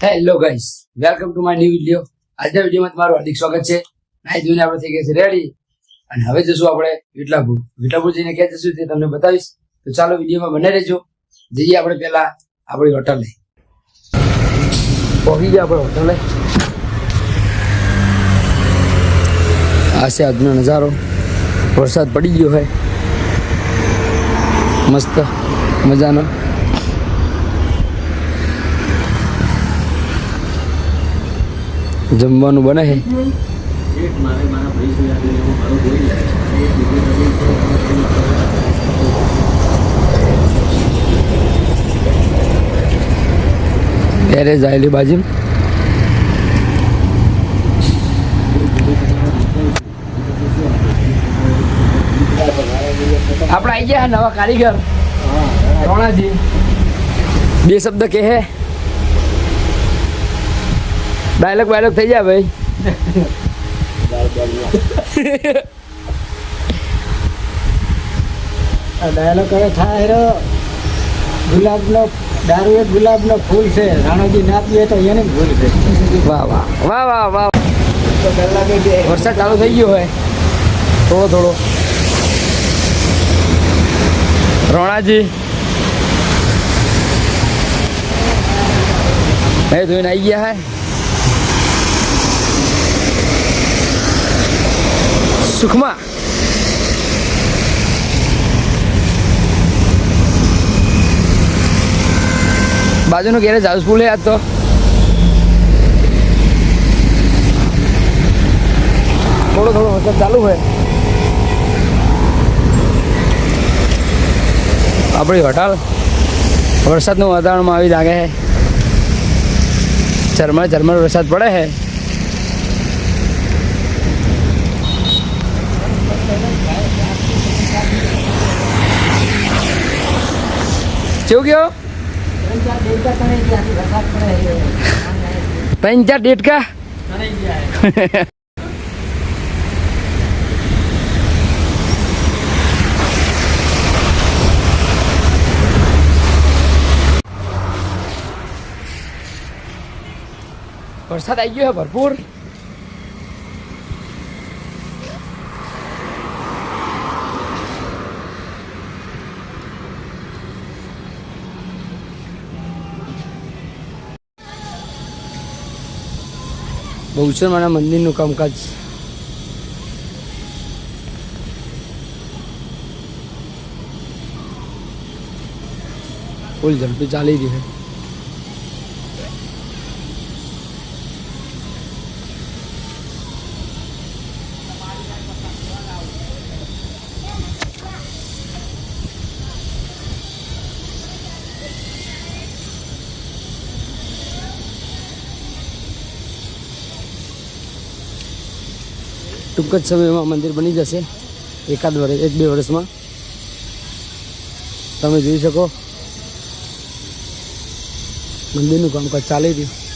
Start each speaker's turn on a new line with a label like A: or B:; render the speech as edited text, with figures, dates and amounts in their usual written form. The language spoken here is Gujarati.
A: Hello guys, welcome to my new video. આજના વિડીયોમાં તમારું હાર્દિક સ્વાગત છે. નાઈ ધોઈને આપણે થઈ ગયા છે રેડી અને હવે જશું આપણે વિટલાપુર જઈને ક્યાં જશું તે તમને બતાવીશ. તો ચાલો વિડીયોમાં બને રહેજો. જઈએ આપણે પહેલા આપણી હોટલે. પહોંચી ગયા આપણે હોટલે. આ છે આજનો નજારો. વરસાદ પડી ગયો હોય મસ્ત મજાનો. જમવાનું બને છે. ત્યારે જાયેલી બાજુ આપણે આવી ગયા નવા કારીગર રોણાજી. બે શબ્દ કહે હે, ડાયલોગ બાયલોગ થઈ જાય ભાઈ.
B: ડાયલોગ હવે થાય. ગુલાબનો દારૂ એક ગુલાબનો ફૂલ છે, રાણાજી ના પીએ તો એને ભૂલ છે.
A: વાહ વાહ વાહ વાહ વાહ. વરસાદ ચાલુ થઈ ગયો હોય થોડો થોડો. રોણાજી એ ધોઈને આવી ગયા હે. સુખમાં બાજુનો ગેરેજ હાઉસફુલ હે આજ તો. થોડો થોડો વરસાદ ચાલુ હોય. આપણી હોટલ વરસાદનું વાતાવરણમાં આવી લાગે છે. ઝરમર વરસાદ પડે છે. કેવું ગયો? 3-4 ડેટકા. વરસાદ આવી ગયો છે ભરપૂર. બહુચરમાના મંદિરનું કામકાજ ફૂલ ઝડપી ચાલી રહી છે. ટૂંક જ સમયમાં મંદિર બની જશે. 1-2 વર્ષમાં તમે જોઈ શકો મંદિરનું કામકાજ ચાલી રહ્યું.